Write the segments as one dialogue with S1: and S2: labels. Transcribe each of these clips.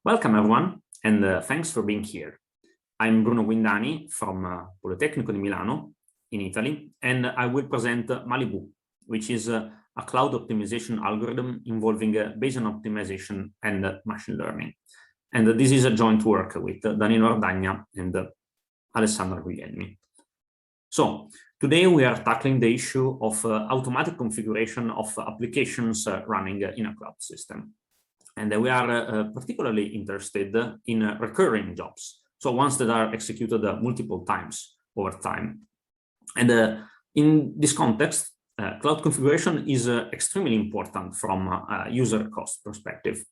S1: Welcome, everyone, and thanks for being here. I'm Bruno Guindani from Politecnico di Milano in Italy, and I will present MALIBOO, which is a cloud optimization algorithm involving Bayesian optimization and machine learning. And this is a joint work with Danilo Ardagna and Alessandro Guglielmi. So today we are tackling the issue of automatic configuration of applications running in a cloud system. And we are particularly interested in recurring jobs, so ones that are executed multiple times over time. And in this context, cloud configuration is extremely important from a user cost perspective.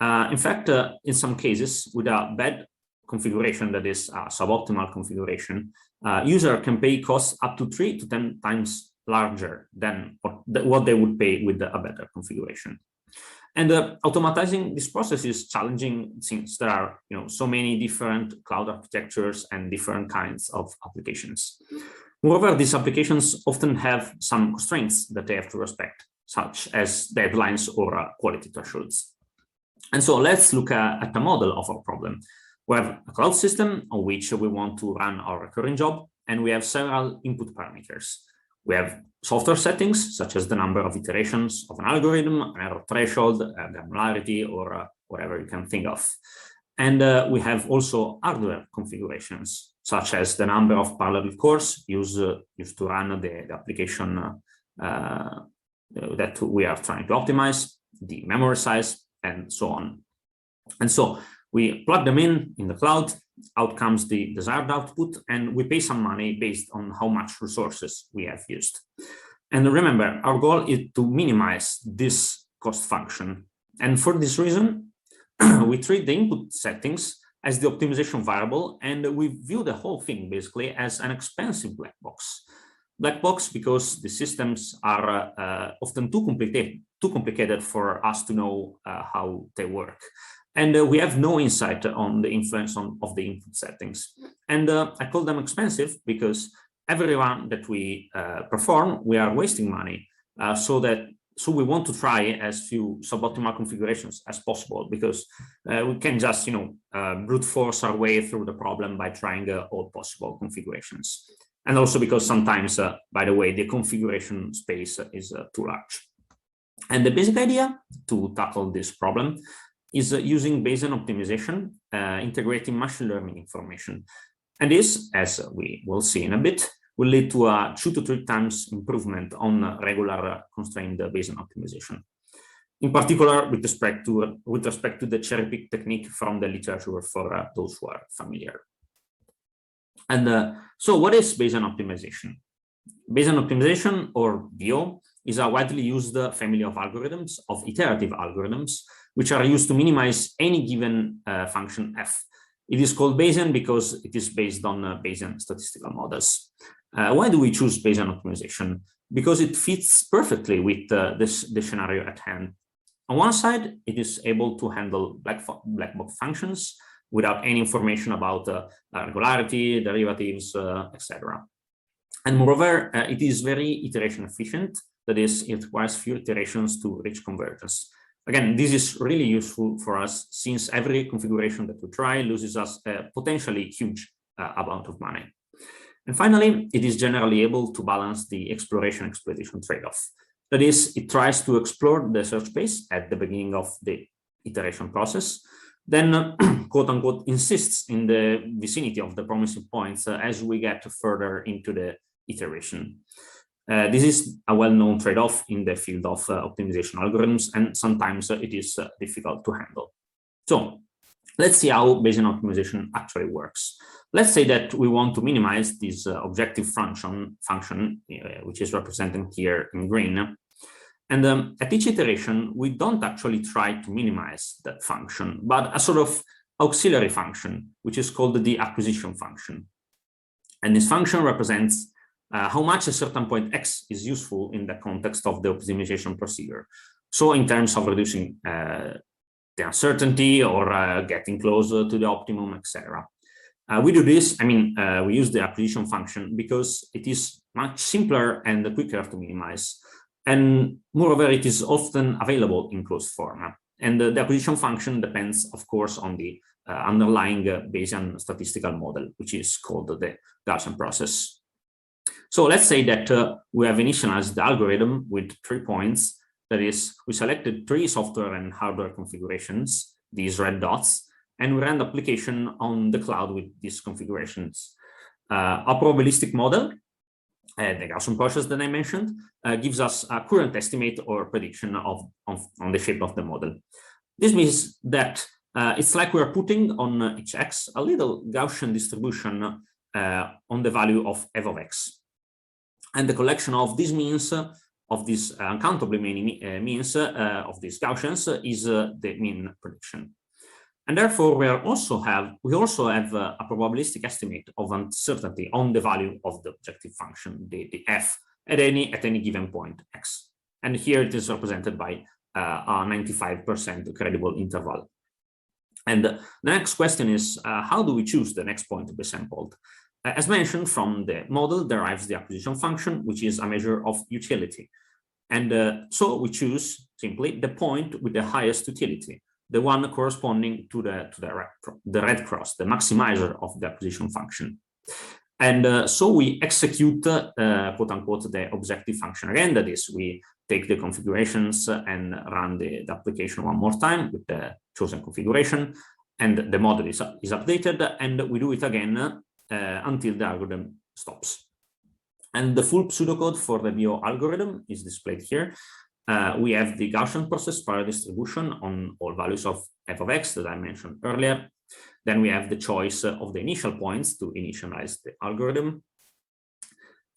S1: In fact, in some cases, with a bad configuration, that is suboptimal configuration, user can pay costs up to 3 to 10 times larger than what they would pay with a better configuration. And automatizing this process is challenging since there are so many different cloud architectures and different kinds of applications. Moreover, these applications often have some constraints that they have to respect, such as deadlines or quality thresholds. And so let's look at a model of our problem. We have a cloud system on which we want to run our recurring job, and we have several input parameters. We have software settings, such as the number of iterations of an algorithm, an error threshold, granularity, or whatever you can think of. And we have also hardware configurations, such as the number of parallel cores used to run the application that we are trying to optimize, the memory size, and so on. And so we plug them in the cloud, out comes the desired output, and we pay some money based on how much resources we have used. And remember, our goal is to minimize this cost function. And for this reason, we treat the input settings as the optimization variable, and we view the whole thing basically as an expensive black box. Black box because the systems are often too complicated for us to know how they work. And we have no insight on the influence of the input settings. And I call them expensive because every run that we perform, we are wasting money. So we want to try as few suboptimal configurations as possible, because we can just brute force our way through the problem by trying all possible configurations. And also because sometimes, by the way, the configuration space is too large. And the basic idea to tackle this problem is using Bayesian optimization, integrating machine learning information. And this, as we will see in a bit, will lead to a 2 to 3 times improvement on regular constrained Bayesian optimization. In particular, with respect to the cherry pick technique from the literature for those who are familiar. And so what is Bayesian optimization? Bayesian optimization, or BO, is a widely used family of algorithms, of iterative algorithms, which are used to minimize any given function f. It is called Bayesian because it is based on Bayesian statistical models. Why do we choose Bayesian optimization? Because it fits perfectly with the scenario at hand. On one side, it is able to handle black box functions without any information about regularity, derivatives, etc. And moreover, it is very iteration efficient. That is, it requires few iterations to reach convergence. Again, this is really useful for us since every configuration that we try loses us a potentially huge amount of money. And finally, it is generally able to balance the exploration-exploitation trade-off. That is, it tries to explore the search space at the beginning of the iteration process, then quote-unquote insists in the vicinity of the promising points as we get further into the iteration. This is a well-known trade-off in the field of optimization algorithms, and sometimes it is difficult to handle. So let's see how Bayesian optimization actually works. Let's say that we want to minimize this objective function, which is represented here in green. And at each iteration, we don't actually try to minimize that function, but a sort of auxiliary function, which is called the acquisition function. And this function represents how much a certain point x is useful in the context of the optimization procedure. So in terms of reducing the uncertainty or getting closer to the optimum, etc. We do this, we use the acquisition function because it is much simpler and quicker to minimize. And moreover, it is often available in closed form. And the acquisition function depends, of course, on the underlying Bayesian statistical model, which is called the Gaussian process. So let's say that we have initialized the algorithm with 3 points. That is, we selected 3 software and hardware configurations, these red dots, and we ran the application on the cloud with these configurations. A probabilistic model, the Gaussian process that I mentioned, gives us a current estimate or prediction on the shape of the model. This means that it's like we're putting on each x a little Gaussian distribution on the value of f of x. And the collection of these means, of these uncountably many means of these Gaussians is the mean prediction. And therefore, we also have a probabilistic estimate of uncertainty on the value of the objective function, the f, at any given point x. And here it is represented by a 95% credible interval. And the next question is, how do we choose the next point to be sampled? As mentioned, from the model derives the acquisition function, which is a measure of utility. And so we choose simply the point with the highest utility, the one corresponding to the red cross, the maximizer of the acquisition function. And so we execute, quote unquote, the objective function. Again, that is, we take the configurations and run the application one more time with the chosen configuration, and the model is updated, and we do it again until the algorithm stops. And the full pseudocode for the BO algorithm is displayed here. We have the Gaussian process prior distribution on all values of f of x that I mentioned earlier. Then we have the choice of the initial points to initialize the algorithm.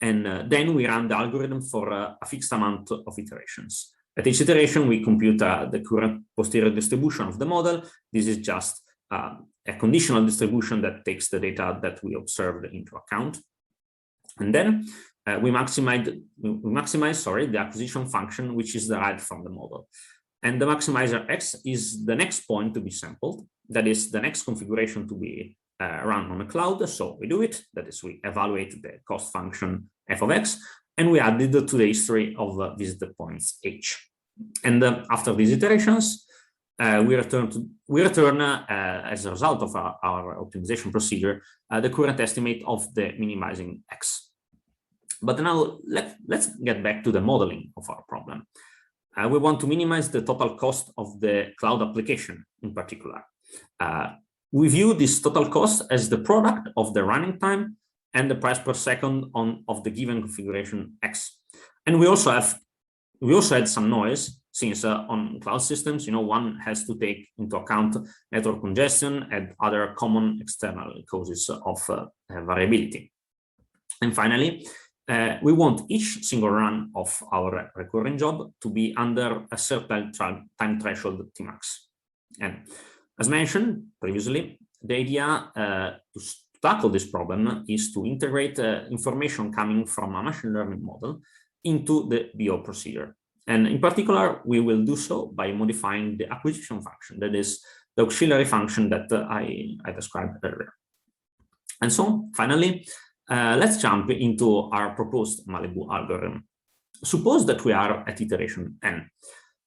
S1: And then we run the algorithm for a fixed amount of iterations. At each iteration, we compute the current posterior distribution of the model. This is just a conditional distribution that takes the data that we observed into account. And then we maximize the acquisition function, which is derived from the model. And the maximizer x is the next point to be sampled. That is the next configuration to be run on the cloud. So we do it. That is, we evaluate the cost function f of x, and we add it to the history of visited points h. And after these iterations, we return as a result of our optimization procedure, the current estimate of the minimizing x. But now let's get back to the modeling of our problem. We want to minimize the total cost of the cloud application in particular. We view this total cost as the product of the running time and the price per second of the given configuration x. And we also had some noise, since on cloud systems, one has to take into account network congestion and other common external causes of variability. And finally, we want each single run of our recurring job to be under a certain time threshold Tmax. And as mentioned previously, the idea to tackle this problem is to integrate information coming from a machine learning model into the BO procedure. And in particular, we will do so by modifying the acquisition function, that is the auxiliary function that I described earlier. And so finally, let's jump into our proposed MALIBOO algorithm. Suppose that we are at iteration n.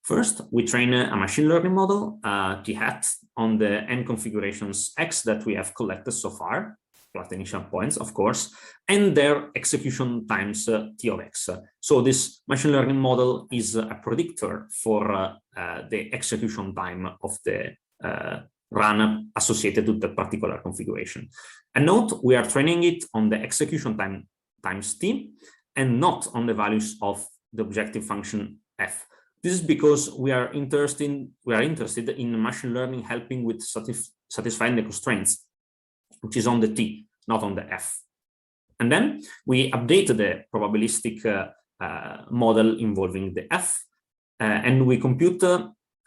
S1: First, we train a machine learning model, t hat, on the n configurations x that we have collected so far, plus initial points, of course, and their execution times t of x. So this machine learning model is a predictor for the execution time of the run associated with the particular configuration. And note, we are training it on the execution time times t and not on the values of the objective function f. This is because we are interested in machine learning helping with satisfying the constraints, which is on the t, not on the f. And then we update the probabilistic model involving the f, and we compute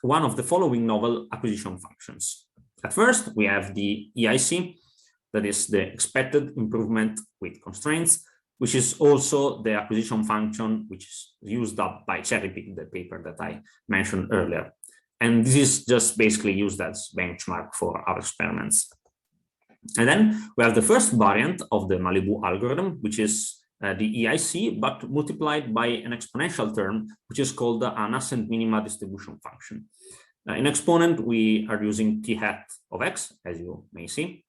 S1: one of the following novel acquisition functions. At first, we have the EIC, that is the expected improvement with constraints, which is also the acquisition function which is used up by cherry-pick, the paper that I mentioned earlier. And this is just basically used as benchmark for our experiments. And then we have the first variant of the MALIBOO algorithm, which is the EIC, but multiplied by an exponential term, which is called an ascent minima distribution function. In exponent, we are using t hat of x, as you may see,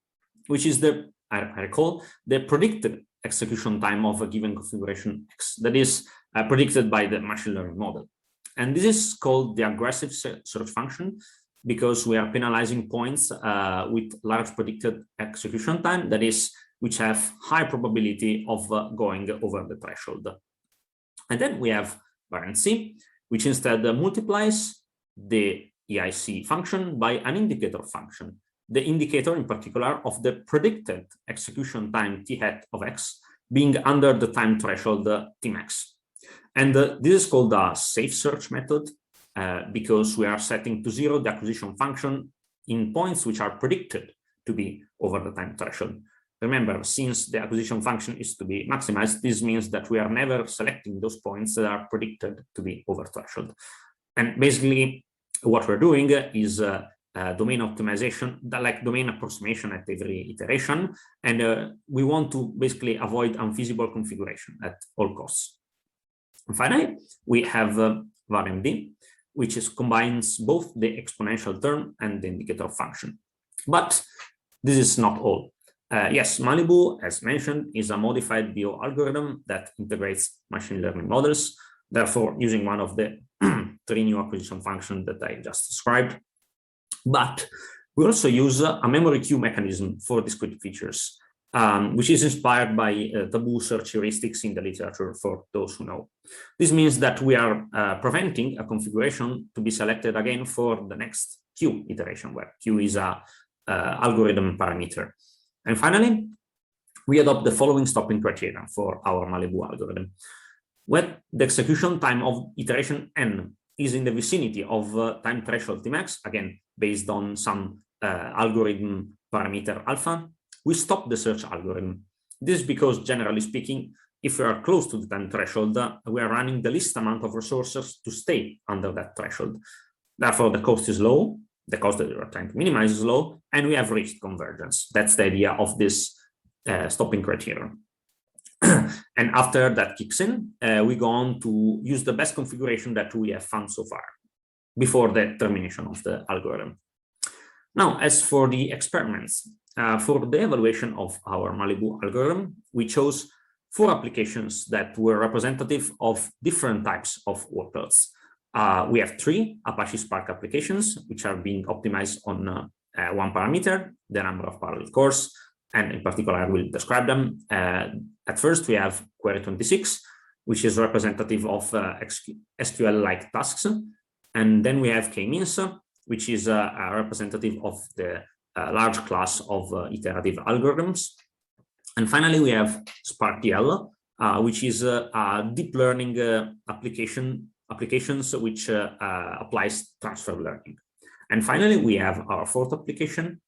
S1: which is the, I recall, the predicted execution time of a given configuration x that is predicted by the machine learning model. And this is called the aggressive search function because we are penalizing points with large predicted execution time, that is, which have high probability of going over the threshold. And then we have variant c, which instead multiplies the EIC function by an indicator function, the indicator in particular of the predicted execution time t hat of x being under the time threshold tmax. And this is called a safe search method because we are setting to 0 the acquisition function in points which are predicted to be over the time threshold. Remember, since the acquisition function is to be maximized, this means that we are never selecting those points that are predicted to be over threshold. And basically, what we're doing is domain optimization, like domain approximation at every iteration. And we want to basically avoid unfeasible configuration at all costs. And finally, we have variant d, which combines both the exponential term and the indicator function. But this is not all. Yes, MALIBOO, as mentioned, is a modified BO algorithm that integrates machine learning models, therefore using one of the 3 new acquisition functions that I just described. But we also use a memory queue mechanism for discrete features, which is inspired by taboo search heuristics in the literature, for those who know. This means that we are preventing a configuration to be selected again for the next queue iteration, where queue is a algorithm parameter. And finally, we adopt the following stopping criteria for our MALIBOO algorithm. When the execution time of iteration n is in the vicinity of time threshold tmax, again, based on some algorithm parameter alpha, we stop the search algorithm. This is because, generally speaking, if we are close to the time threshold, we are running the least amount of resources to stay under that threshold. Therefore, the cost is low, the cost that we are trying to minimize is low, and we have reached convergence. That's the idea of this stopping criterion. And after that kicks in, we go on to use the best configuration that we have found so far before the termination of the algorithm. Now, as for the experiments, for the evaluation of our MALIBOO algorithm, we chose 4 applications that were representative of different types of workloads. We have 3 Apache Spark applications, which are being optimized on one parameter, the number of parallel cores, and in particular, I will describe them. At first, we have query 26, which is representative of SQL-like tasks. And then we have k-means, which is a representative of the large class of iterative algorithms. And finally, we have SparkDL, which is a deep learning applications which applies transfer learning. And finally, we have our 4th application,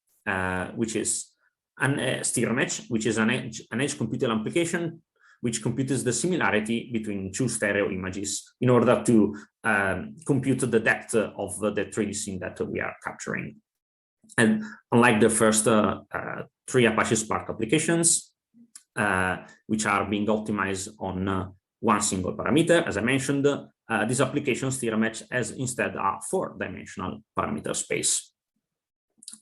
S1: which is an stirrer match, which is an edge computer application which computes the similarity between 2 stereo images in order to compute the depth of the 3D scene that we are capturing. And unlike the first 3 Apache Spark applications, which are being optimized on one single parameter, as I mentioned, this application stirrer match has instead a 4-dimensional parameter space.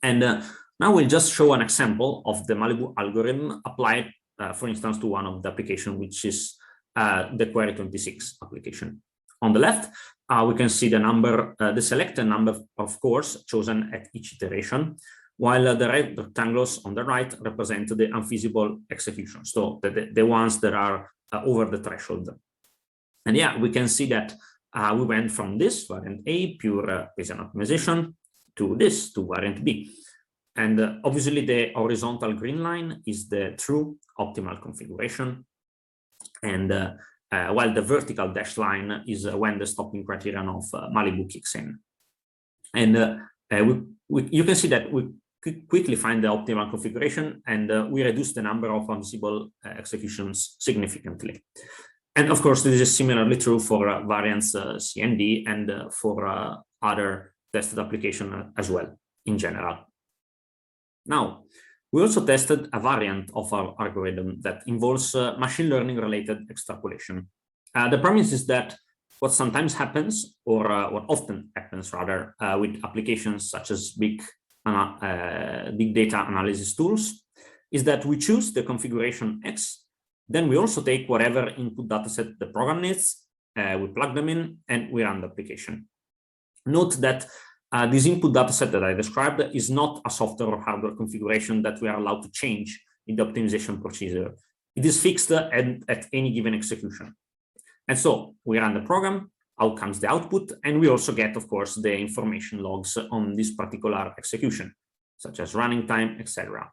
S1: And now we'll just show an example of the MALIBOO algorithm applied, for instance, to one of the applications, which is the query 26 application. On the left, we can see the selected number of cores chosen at each iteration, while the red rectangles on the right represent the unfeasible execution, so the ones that are over the threshold. And yeah, we can see that we went from this variant A, pure Bayesian optimization, to this, to variant B. And obviously, the horizontal green line is the true optimal configuration. And while the vertical dashed line is when the stopping criterion of MALIBOO kicks in. And you can see that we quickly find the optimal configuration, and we reduce the number of unfeasible executions significantly. And of course, this is similarly true for variants C and D, and for other tested applications as well in general. Now, we also tested a variant of our algorithm that involves machine learning related extrapolation. The premise is that what sometimes happens, or what often happens rather, with applications such as big data analysis tools, is that we choose the configuration X, then we also take whatever input dataset the program needs, we plug them in, and we run the application. Note that this input dataset that I described is not a software or hardware configuration that we are allowed to change in the optimization procedure. It is fixed at any given execution. And so we run the program, out comes the output, and we also get, of course, the information logs on this particular execution, such as running time, etc.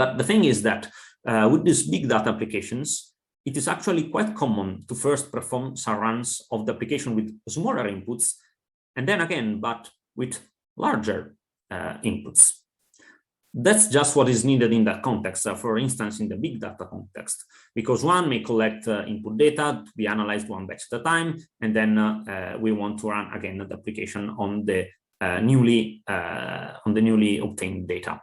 S1: But the thing is that with these big data applications, it is actually quite common to first perform some runs of the application with smaller inputs, and then again, but with larger inputs. That's just what is needed in that context, for instance, in the big data context, because one may collect input data to be analyzed one batch at a time, and then we want to run again the application on the newly obtained data.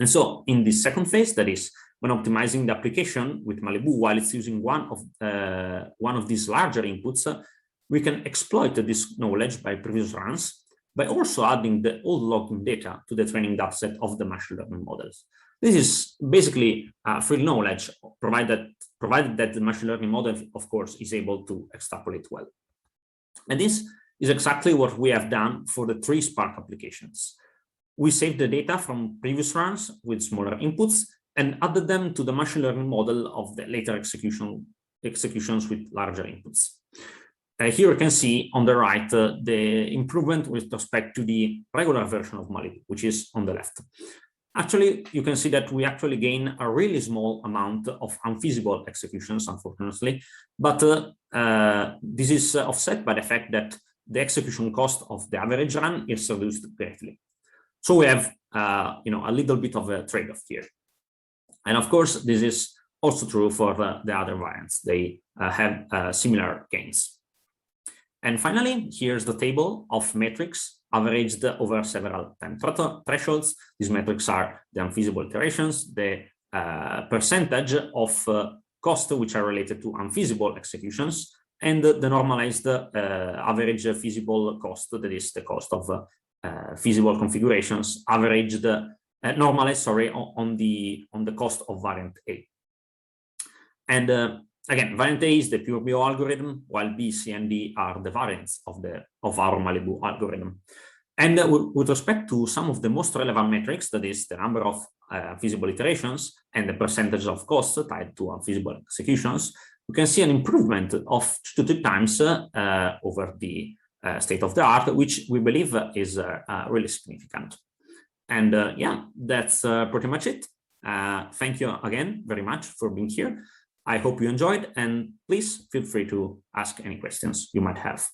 S1: And so in this second phase, that is when optimizing the application with MALIBOO while it's using one of these larger inputs, we can exploit this knowledge by previous runs by also adding the old logging data to the training dataset of the machine learning models. This is basically free knowledge, provided that the machine learning model, of course, is able to extrapolate well. And this is exactly what we have done for the 3 Spark applications. We saved the data from previous runs with smaller inputs and added them to the machine learning model of the later executions with larger inputs. Here you can see on the right the improvement with respect to the regular version of MALIBOO, which is on the left. Actually, you can see that we actually gain a really small amount of unfeasible executions, unfortunately, but this is offset by the fact that the execution cost of the average run is reduced greatly. So we have a little bit of a trade-off here. And of course, this is also true for the other variants. They have similar gains. And finally, here's the table of metrics averaged over several time thresholds. These metrics are the unfeasible iterations, the percentage of cost which are related to unfeasible executions, and the normalized average feasible cost, that is the cost of feasible configurations averaged, normalized, sorry, on the cost of variant A. And again, variant A is the pure BO algorithm, while B, C, and D are the variants of our MALIBOO algorithm. And with respect to some of the most relevant metrics, that is the number of feasible iterations and the percentage of costs tied to unfeasible executions, we can see an improvement of 2 to 3 times over the state of the art, which we believe is really significant. And yeah, that's pretty much it. Thank you again very much for being here. I hope you enjoyed, and please feel free to ask any questions you might have.